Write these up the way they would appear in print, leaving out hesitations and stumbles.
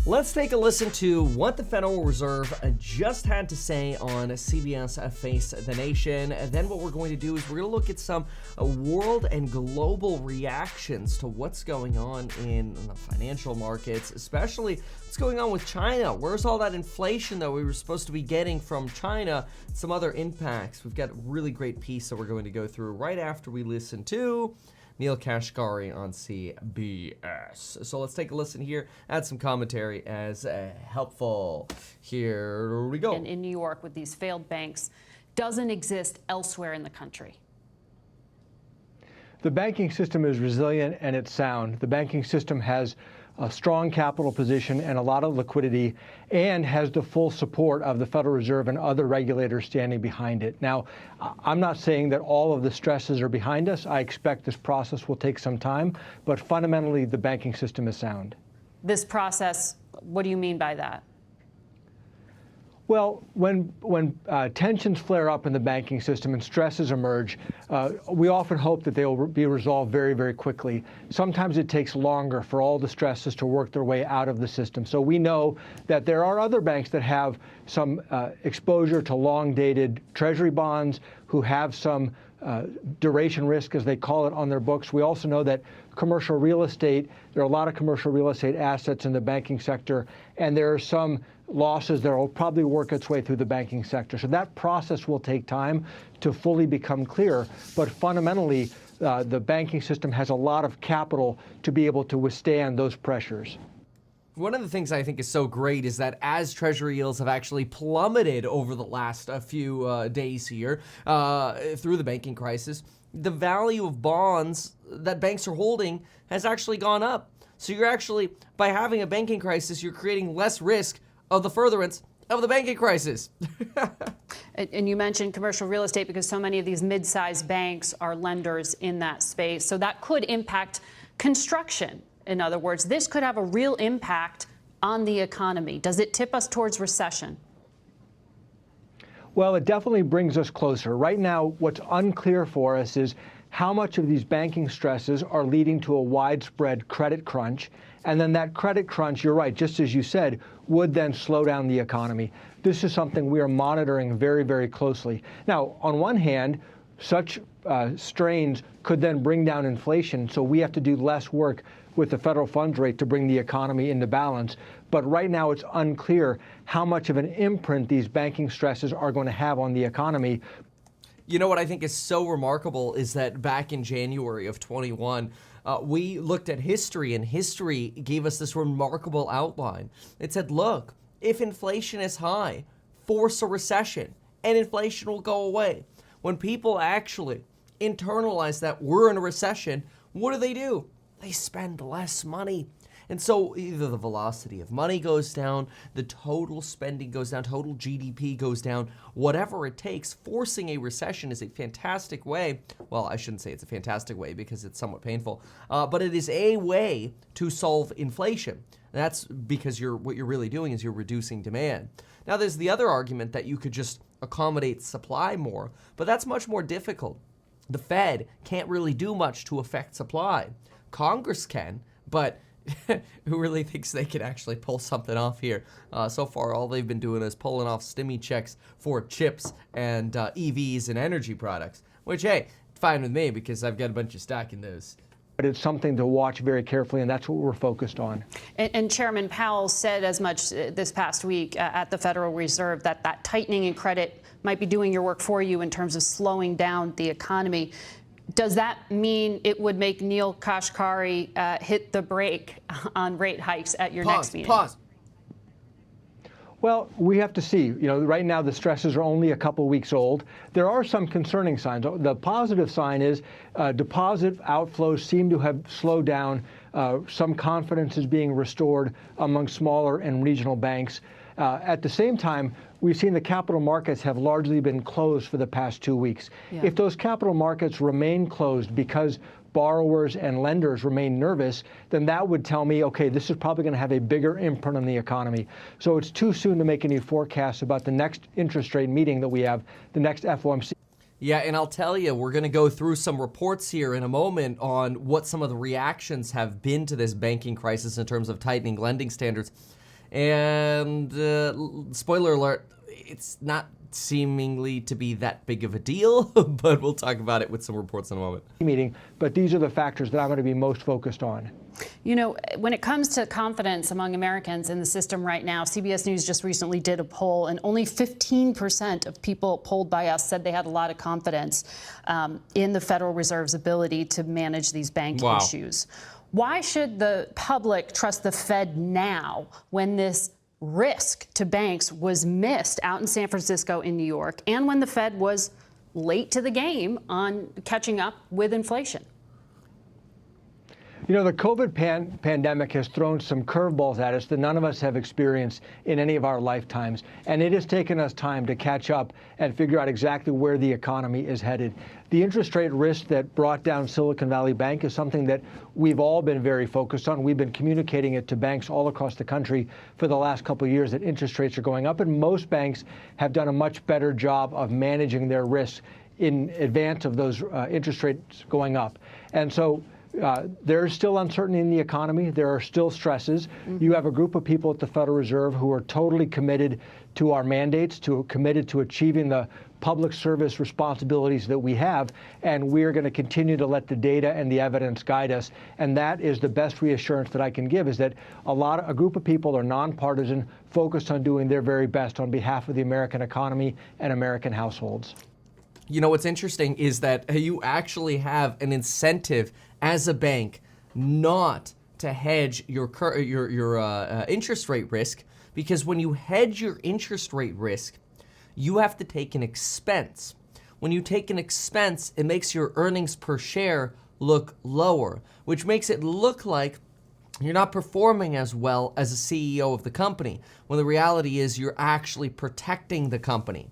Let's take a listen to what the Federal Reserve just had to say on CBS Face the Nation. And then what we're going to do is we're going to look at some world and global reactions to what's going on in the financial markets, especially what's going on with China. Where's all that inflation that we were supposed to be getting from China? Some other impacts. We've got a really great piece that we're going to go through right after we listen to Neil Kashkari on CBS. So let's take a listen here, add some commentary as helpful. Here we go. And in New York with these failed banks doesn't exist elsewhere in the country. The banking system is resilient and it's sound. The banking system has a strong capital position and a lot of liquidity, and has the full support of the Federal Reserve and other regulators standing behind it. Now, I'm not saying that all of the stresses are behind us. I expect this process will take some time, but fundamentally, the banking system is sound. This process, what do you mean by that? Well, when tensions flare up in the banking system and stresses emerge, we often hope that they will be resolved very, very quickly. Sometimes it takes longer for all the stresses to work their way out of the system. So we know that there are other banks that have some exposure to long-dated treasury bonds, who have some duration risk, as they call it, on their books. We also know that commercial real estate, there are a lot of commercial real estate assets in the banking sector, and there are some losses that will probably work its way through the banking sector. So that process will take time to fully become clear. But fundamentally, the banking system has a lot of capital to be able to withstand those pressures. One of the things I think is so great is that as Treasury yields have actually plummeted over the last few days here through the banking crisis, the value of bonds that banks are holding has actually gone up. So you're actually, by having a banking crisis, you're creating less risk of the furtherance of the banking crisis. And you mentioned commercial real estate because so many of these mid-sized banks are lenders in that space. So that could impact construction. In other words, this could have a real impact on the economy. Does it tip us towards recession? Well, it definitely brings us closer. Right now, what's unclear for us is how much of these banking stresses are leading to a widespread credit crunch. And then that credit crunch, you're right, just as you said, would then slow down the economy. This is something we are monitoring very, very closely. Now, on one hand, such strains could then bring down inflation, so we have to do less work with the federal funds rate to bring the economy into balance. But right now, it's unclear how much of an imprint these banking stresses are going to have on the economy. You know what I think is so remarkable is that back in January of 21, we looked at history, and history gave us this remarkable outline. It said, look, if inflation is high, force a recession, and inflation will go away. When people actually internalize that we're in a recession, what do? They spend less money. And so either the velocity of money goes down, the total spending goes down, total GDP goes down, whatever it takes. Forcing a recession is a fantastic way. Well, I shouldn't say it's a fantastic way because it's somewhat painful, but it is a way to solve inflation. And that's because what you're really doing is you're reducing demand. Now, there's the other argument that you could just accommodate supply more, but that's much more difficult. The Fed can't really do much to affect supply. Congress can, but who really thinks they can actually pull something off here? So far, all they've been doing is pulling off stimmy checks for chips and EVs and energy products, which, hey, fine with me because I've got a bunch of stock in those. But it's something to watch very carefully, and that's what we're focused on. And Chairman Powell said as much this past week at the Federal Reserve that tightening in credit might be doing your work for you in terms of slowing down the economy. Does that mean it would make Neil Kashkari hit the brake on rate hikes at your next meeting? Pause. Well, we have to see. Right now the stresses are only a couple weeks old. There are some concerning signs. The positive sign is deposit outflows seem to have slowed down. Some confidence is being restored among smaller and regional banks. At the same time, we've seen the capital markets have largely been closed for the past 2 weeks. Yeah. If those capital markets remain closed because borrowers and lenders remain nervous, then that would tell me, okay, this is probably going to have a bigger imprint on the economy. So it's too soon to make any forecasts about the next interest rate meeting that we have, the next FOMC. Yeah, and I'll tell you, we're going to go through some reports here in a moment on what some of the reactions have been to this banking crisis in terms of tightening lending standards. And spoiler alert, it's not seemingly to be that big of a deal, but we'll talk about it with some reports in a moment. Meeting, but these are the factors that I'm going to be most focused on. You know, when it comes to confidence among Americans in the system right now, CBS News just recently did a poll, and only 15% of people polled by us said they had a lot of confidence in the Federal Reserve's ability to manage these bank issues. Why should the public trust the Fed now when this risk to banks was missed out in San Francisco, in New York, and when the Fed was late to the game on catching up with inflation? You know, the COVID pandemic has thrown some curveballs at us that none of us have experienced in any of our lifetimes. And it has taken us time to catch up and figure out exactly where the economy is headed. The interest rate risk that brought down Silicon Valley Bank is something that we've all been very focused on. We've been communicating it to banks all across the country for the last couple of years that interest rates are going up. And most banks have done a much better job of managing their risks in advance of those interest rates going up. And so there is still uncertainty in the economy. There are still stresses. You have a group of people at the Federal Reserve who are totally committed to our mandates, committed to achieving the public service responsibilities that we have, and we are going to continue to let the data and the evidence guide us. And that is the best reassurance that I can give, is that a group of people are nonpartisan, focused on doing their very best on behalf of the American economy and American households. You know, what's interesting is that you actually have an incentive as a bank not to hedge your interest rate risk, because when you hedge your interest rate risk, you have to take an expense. When you take an expense, it makes your earnings per share look lower, which makes it look like you're not performing as well as a CEO of the company, when the reality is you're actually protecting the company.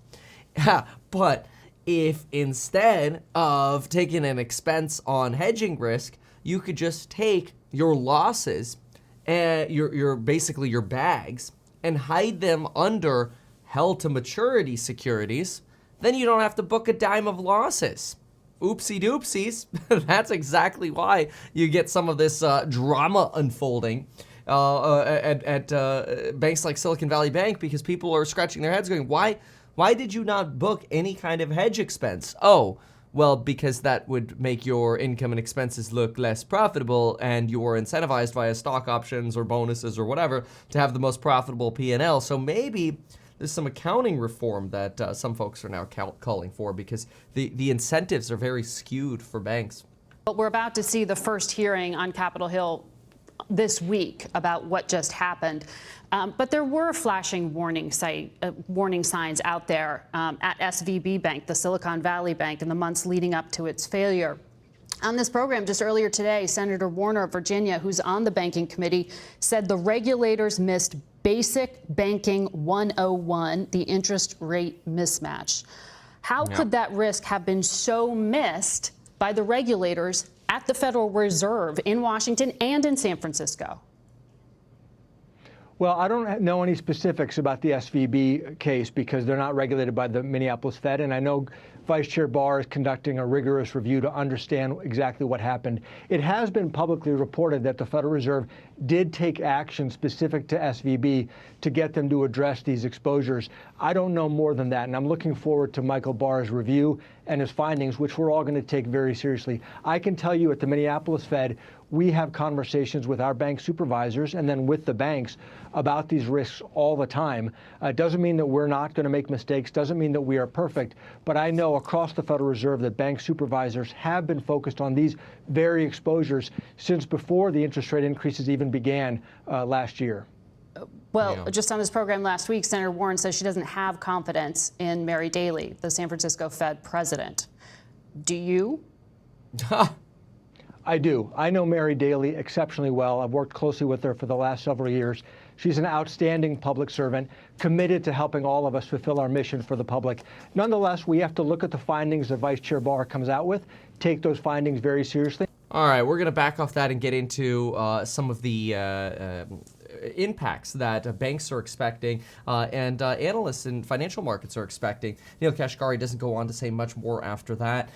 But if instead of taking an expense on hedging risk, you could just take your losses, your basically your bags, and hide them under held-to-maturity securities, then you don't have to book a dime of losses. Oopsie doopsies. That's exactly why you get some of this drama unfolding at banks like Silicon Valley Bank, because people are scratching their heads going, why did you not book any kind of hedge expense? Oh, well, because that would make your income and expenses look less profitable, and you're incentivized via stock options or bonuses or whatever to have the most profitable P&L. So maybe there's some accounting reform that some folks are now calling for, because the incentives are very skewed for banks. But we're about to see the first hearing on Capitol Hill this week about what just happened. But there were flashing warning signs out there at SVB Bank, the Silicon Valley Bank, in the months leading up to its failure. On this program just earlier today, Senator Warner of Virginia, who's on the banking committee, said the regulators missed basic banking 101, the interest rate mismatch. How could that risk have been so missed by the regulators at the Federal Reserve in Washington and in San Francisco? Well, I don't know any specifics about the SVB case because they're not regulated by the Minneapolis Fed, and I know Vice Chair Barr is conducting a rigorous review to understand exactly what happened. It has been publicly reported that the Federal Reserve did take action specific to SVB to get them to address these exposures. I don't know more than that, and I'm looking forward to Michael Barr's review and his findings, which we're all going to take very seriously. I can tell you at the Minneapolis Fed, we have conversations with our bank supervisors and then with the banks about these risks all the time. It doesn't mean that we're not going to make mistakes, doesn't mean that we are perfect, but I know across the Federal Reserve that bank supervisors have been focused on these very exposures since before the interest rate increases even began last year. Well, just on this program last week, Senator Warren says she doesn't have confidence in Mary Daly, the San Francisco Fed president. Do you? I do. I know Mary Daly exceptionally well. I've worked closely with her for the last several years. She's an outstanding public servant, committed to helping all of us fulfill our mission for the public. Nonetheless, we have to look at the findings that Vice Chair Barr comes out with, take those findings very seriously. All right, we're going to back off that and get into some of the impacts that banks are expecting and analysts in financial markets are expecting. Neil Kashkari doesn't go on to say much more after that.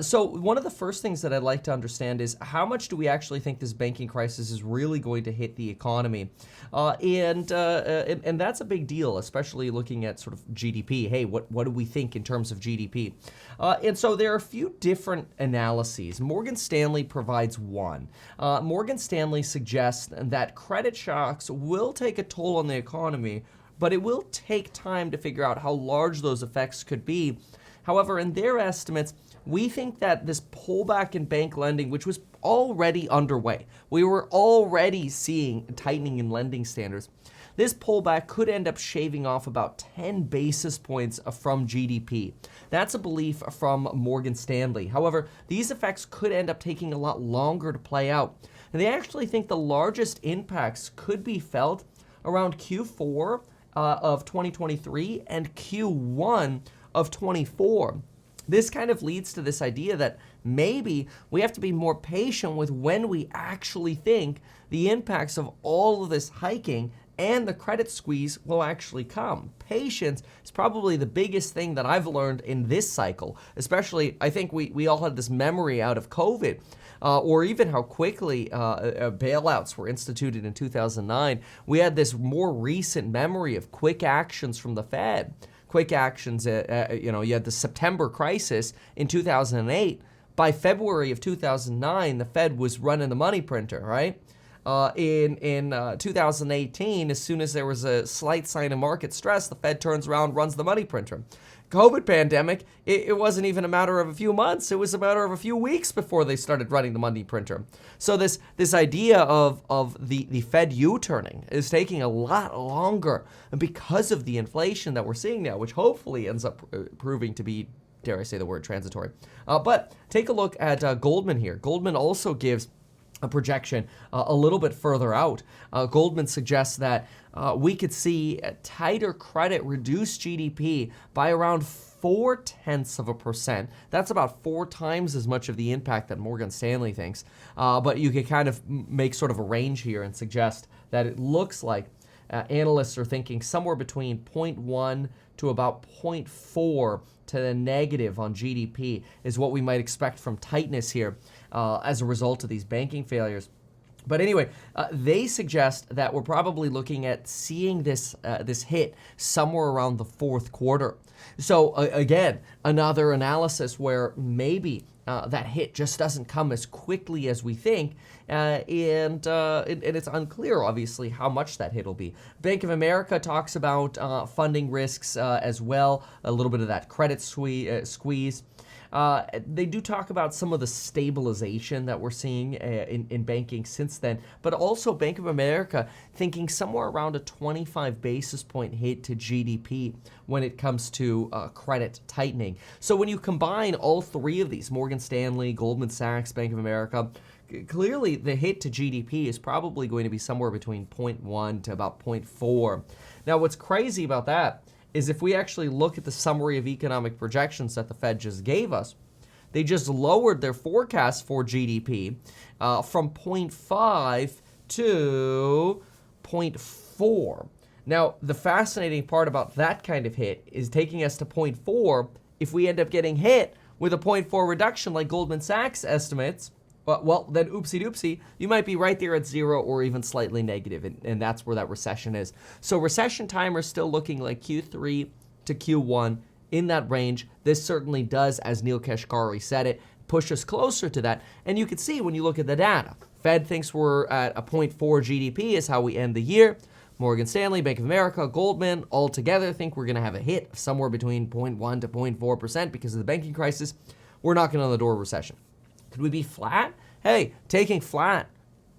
So one of the first things that I'd like to understand is how much do we actually think this banking crisis is really going to hit the economy? And that's a big deal, especially looking at sort of GDP. Hey, what do we think in terms of GDP? And so there are a few different analyses. Morgan Stanley provides one. Morgan Stanley suggests that credit shocks will take a toll on the economy, but it will take time to figure out how large those effects could be. However, in their estimates, we think that this pullback in bank lending, which was already underway, we were already seeing tightening in lending standards. This pullback could end up shaving off about 10 basis points from GDP. That's a belief from Morgan Stanley. However, these effects could end up taking a lot longer to play out. And they actually think the largest impacts could be felt around Q4 of 2023 and Q1 of 24. This kind of leads to this idea that maybe we have to be more patient with when we actually think the impacts of all of this hiking and the credit squeeze will actually come. Patience is probably the biggest thing that I've learned in this cycle, especially I think we all had this memory out of COVID. Or even how quickly bailouts were instituted in 2009. We had this more recent memory of quick actions from the Fed. Quick actions, you had the September crisis in 2008. By February of 2009, the Fed was running the money printer, right? In 2018, as soon as there was a slight sign of market stress, the Fed turns around, runs the money printer. COVID pandemic, it wasn't even a matter of a few months. It was a matter of a few weeks before they started running the money printer. So this idea of the Fed U-turning is taking a lot longer because of the inflation that we're seeing now, which hopefully ends up proving to be, dare I say the word, transitory. But take a look at Goldman here. Goldman also gives a projection a little bit further out. Goldman suggests that we could see tighter credit reduce GDP by around 0.4%. That's about 4 times as much of the impact that Morgan Stanley thinks. But you could kind of make sort of a range here and suggest that it looks like analysts are thinking somewhere between 0.1 to about 0.4 to the negative on GDP is what we might expect from tightness here as a result of these banking failures. But anyway, they suggest that we're probably looking at seeing this hit somewhere around the fourth quarter. So again, another analysis where maybe that hit just doesn't come as quickly as we think, and it's unclear, obviously, how much that hit will be. Bank of America talks about funding risks as well, a little bit of that credit squeeze. They do talk about some of the stabilization that we're seeing in banking since then, but also Bank of America thinking somewhere around a 25 basis point hit to GDP when it comes to credit tightening. So when you combine all three of these, Morgan Stanley, Goldman Sachs, Bank of America, clearly the hit to GDP is probably going to be somewhere between 0.1 to about 0.4. Now, what's crazy about that is if we actually look at the summary of economic projections that the Fed just gave us, they just lowered their forecast for GDP from 0.5 to 0.4. Now, the fascinating part about that kind of hit is taking us to 0.4. If we end up getting hit with a 0.4 reduction like Goldman Sachs estimates, well, then oopsie doopsie, you might be right there at 0 or even slightly negative, and that's where that recession is. So recession timer is still looking like Q3 to Q1 in that range. This certainly does, as Neil Kashkari said it, push us closer to that. And you can see when you look at the data, Fed thinks we're at a 0.4 GDP is how we end the year. Morgan Stanley, Bank of America, Goldman, all together think we're going to have a hit of somewhere between 0.1 to 0.4% because of the banking crisis. We're knocking on the door of recession. Could we be flat? Hey, taking flat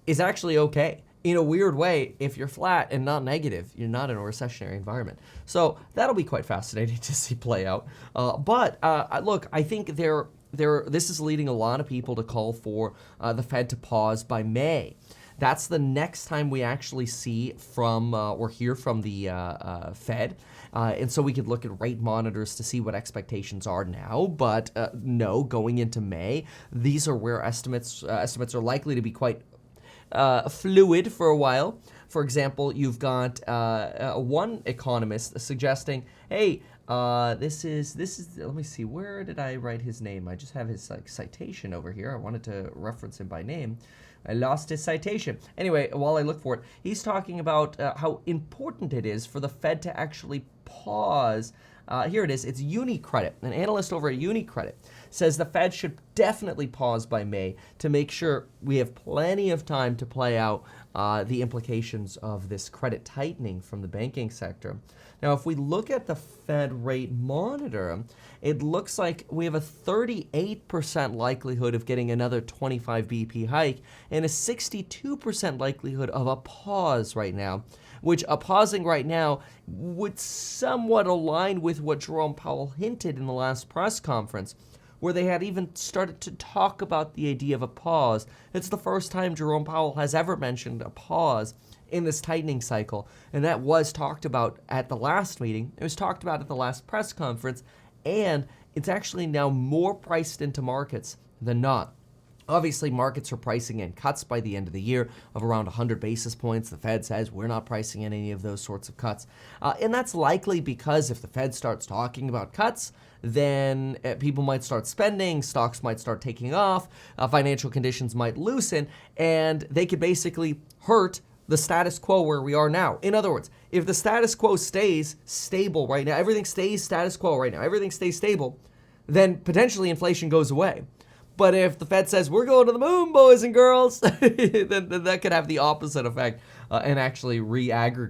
is actually okay. In a weird way, if you're flat and not negative, you're not in a recessionary environment. So that'll be quite fascinating to see play out. But look, I think this is leading a lot of people to call for the Fed to pause by May. That's the next time we actually see from or hear from the Fed. And so we could look at rate monitors to see what expectations are now. But no, going into May, these are where estimates are likely to be quite fluid for a while. For example, you've got one economist suggesting, hey, this is. Let me see. Where did I write his name? I just have his citation over here. I wanted to reference him by name. I lost his citation. Anyway, while I look for it, he's talking about how important it is for the Fed to actually pause. Here it is. It's UniCredit. An analyst over at UniCredit says the Fed should definitely pause by May to make sure we have plenty of time to play out the implications of this credit tightening from the banking sector. Now, if we look at the Fed rate monitor, it looks like we have a 38% likelihood of getting another 25 BP hike and a 62% likelihood of a pause right now, which pausing right now would somewhat align with what Jerome Powell hinted in the last press conference, where they had even started to talk about the idea of a pause. It's the first time Jerome Powell has ever mentioned a pause in this tightening cycle, and that was talked about at the last meeting. It was talked about at the last press conference, and it's actually now more priced into markets than not. Obviously, markets are pricing in cuts by the end of the year of around 100 basis points. The Fed says we're not pricing in any of those sorts of cuts. And that's likely because if the Fed starts talking about cuts, then people might start spending, stocks might start taking off, financial conditions might loosen, and they could basically hurt the status quo where we are now. In other words, if the status quo stays stable right now, everything stays status quo right now, everything stays stable, then potentially inflation goes away. But if the Fed says, we're going to the moon, boys and girls, then that could have the opposite effect and actually re-aggravate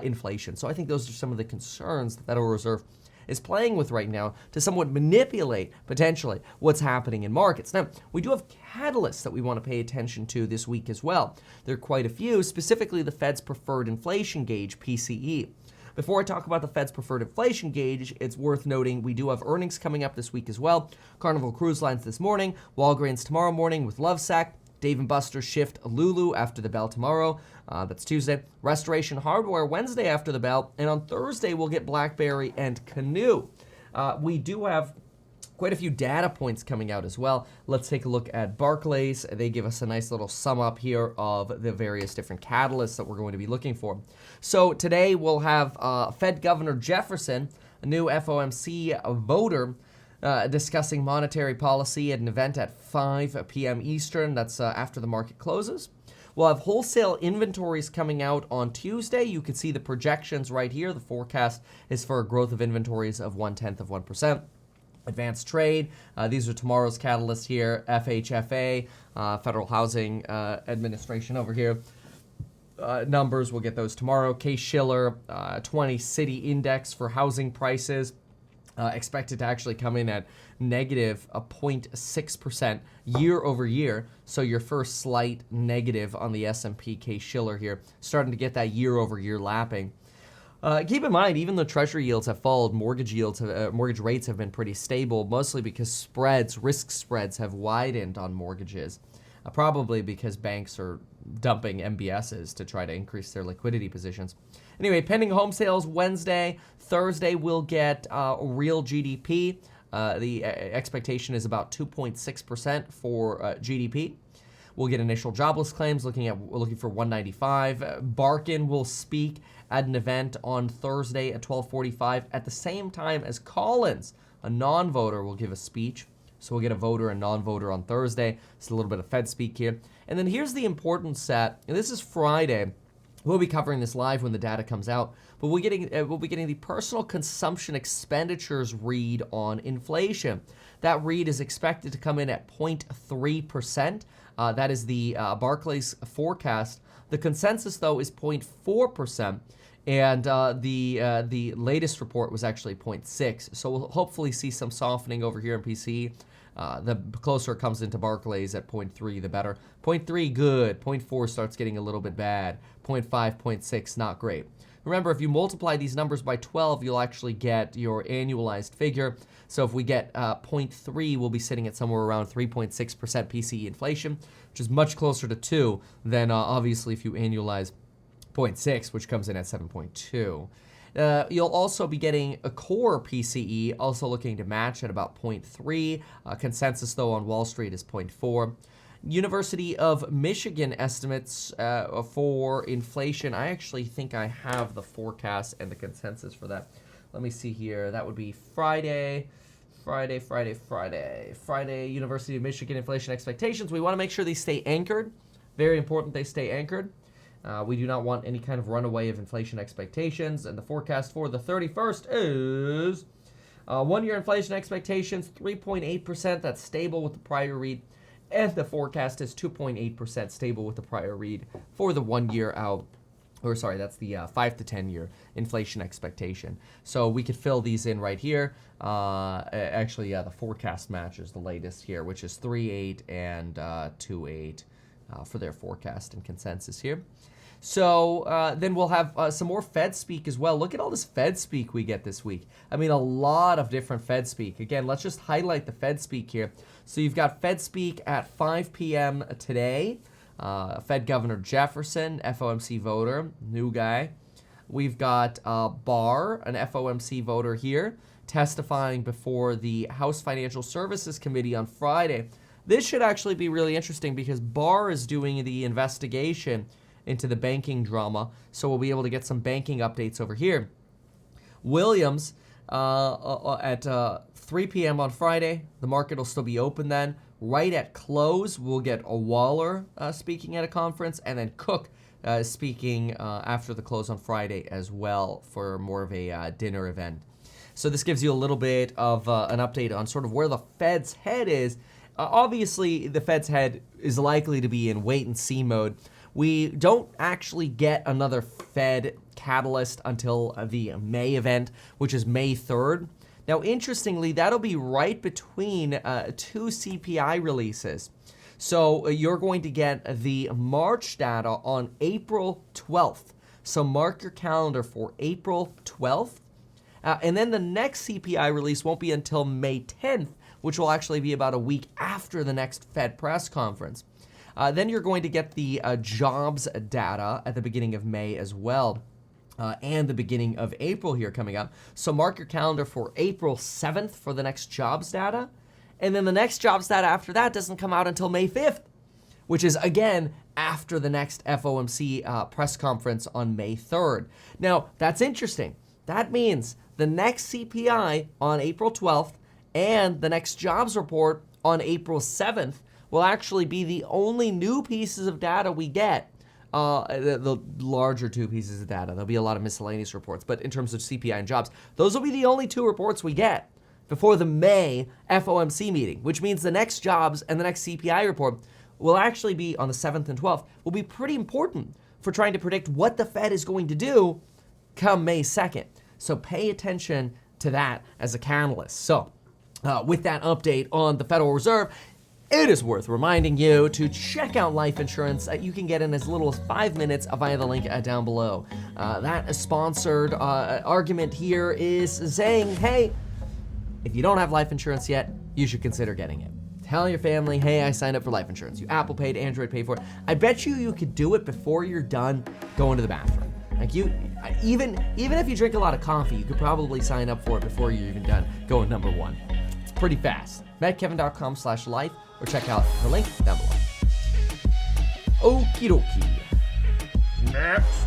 inflation. So I think those are some of the concerns the Federal Reserve is playing with right now to somewhat manipulate, potentially, what's happening in markets. Now, we do have catalysts that we want to pay attention to this week as well. There are quite a few, specifically the Fed's preferred inflation gauge, PCE. Before I talk about the Fed's preferred inflation gauge, it's worth noting we do have earnings coming up this week as well. Carnival Cruise Lines this morning, Walgreens tomorrow morning with Lovesac, Dave & Buster's shift Lulu after the bell tomorrow. That's Tuesday. Restoration Hardware Wednesday after the bell. And on Thursday, we'll get BlackBerry and Canoo. We do have quite a few data points coming out as well. Let's take a look at Barclays. They give us a nice little sum up here of the various different catalysts that we're going to be looking for. So today we'll have Fed Governor Jefferson, a new FOMC voter, discussing monetary policy at an event at 5 p.m. Eastern. That's after the market closes. We'll have wholesale inventories coming out on Tuesday. You can see the projections right here. The forecast is for a growth of inventories of 0.1%. Advanced trade, these are tomorrow's catalysts here. FHFA, Federal Housing Administration over here. Numbers, we'll get those tomorrow. Case-Shiller, 20 city index for housing prices. Expected to actually come in at negative 0.6% year over year. So your first slight negative on the S&P Case-Shiller here, starting to get that year over year lapping. Keep in mind, even though Treasury yields have followed, mortgage rates have been pretty stable, mostly because risk spreads have widened on mortgages, probably because banks are dumping MBSs to try to increase their liquidity positions. Anyway, pending home sales Wednesday. Thursday, we'll get real GDP. The expectation is about 2.6% for GDP. We'll get initial jobless claims, looking for 195. Barkin will speak at an event on Thursday at 12:45 at the same time as Collins, a non-voter, will give a speech. So we'll get a voter and non-voter on Thursday. It's a little bit of Fed speak here. And then here's the important set. And this is Friday. We'll be covering this live when the data comes out. But we'll be getting the personal consumption expenditures read on inflation. That read is expected to come in at 0.3%. That is the Barclays forecast. The consensus, though, is 0.4%. And the latest report was actually 0.6. So we'll hopefully see some softening over here in PCE. The closer it comes into Barclays at 0.3, the better. 0.3, good. 0.4 starts getting a little bit bad. 0.5, 0.6, not great. Remember, if you multiply these numbers by 12, you'll actually get your annualized figure. So if we get 0.3, we'll be sitting at somewhere around 3.6% PCE inflation, which is much closer to 2 than obviously if you annualize 0.6, which comes in at 7.2. You'll also be getting a core PCE, also looking to match at about 0.3. Consensus, though, on Wall Street is 0.4. University of Michigan estimates for inflation. I actually think I have the forecast and the consensus for that. Let me see here. That would be Friday, University of Michigan inflation expectations. We want to make sure they stay anchored. Very important they stay anchored. We do not want any kind of runaway of inflation expectations. And the forecast for the 31st is 1-year inflation expectations, 3.8%. That's stable with the prior read. And the forecast is 2.8% stable with the prior read for the 1 year out. Or sorry, that's the 5 to 10 year inflation expectation. So we could fill these in right here. Actually, the forecast matches the latest here, which is 3.8 and 2.8 for their forecast and consensus here. So then we'll have some more Fed speak as well. Look at all this Fed speak we get this week. I mean, a lot of different Fed speak. Again, let's just highlight the Fed speak here. So you've got Fed speak at 5 p.m. today. Fed Governor Jefferson, FOMC voter, new guy. We've got Barr, an FOMC voter here, testifying before the House Financial Services Committee on Friday. This should actually be really interesting because Barr is doing the investigation into the banking drama, so we'll be able to get some banking updates over here. Williams, at 3 p.m. on Friday, the market will still be open then. Right at close, we'll get a Waller speaking at a conference, and then Cook speaking after the close on Friday as well for more of a dinner event. So this gives you a little bit of an update on sort of where the Fed's head is. Obviously, the Fed's head is likely to be in wait-and-see mode. We don't actually get another Fed catalyst until the May event, which is May 3rd. Now, interestingly, that'll be right between 2 CPI releases. So you're going to get the March data on April 12th. So mark your calendar for April 12th. And then the next CPI release won't be until May 10th, which will actually be about a week after the next Fed press conference. Then you're going to get the jobs data at the beginning of May as well, and the beginning of April here coming up. So mark your calendar for April 7th for the next jobs data. And then the next jobs data after that doesn't come out until May 5th, which is, again, after the next FOMC press conference on May 3rd. Now, that's interesting. That means the next CPI on April 12th and the next jobs report on April 7th will actually be the only new pieces of data we get, the larger two pieces of data. There'll be a lot of miscellaneous reports, but in terms of CPI and jobs, those will be the only two reports we get before the May FOMC meeting, which means the next jobs and the next CPI report will actually be on the 7th and 12th, will be pretty important for trying to predict what the Fed is going to do come May 2nd. So pay attention to that as a catalyst. So with that update on the Federal Reserve, it is worth reminding you to check out life insurance. You can get in as little as 5 minutes via the link down below. That sponsored argument here is saying, hey, if you don't have life insurance yet, you should consider getting it. Tell your family, hey, I signed up for life insurance. You Apple paid, Android paid for it. I bet you could do it before you're done going to the bathroom. Like even if you drink a lot of coffee, you could probably sign up for it before you're even done going number one. It's pretty fast. MetKevin.com/life or check out the link down below. Okie dokie. Next.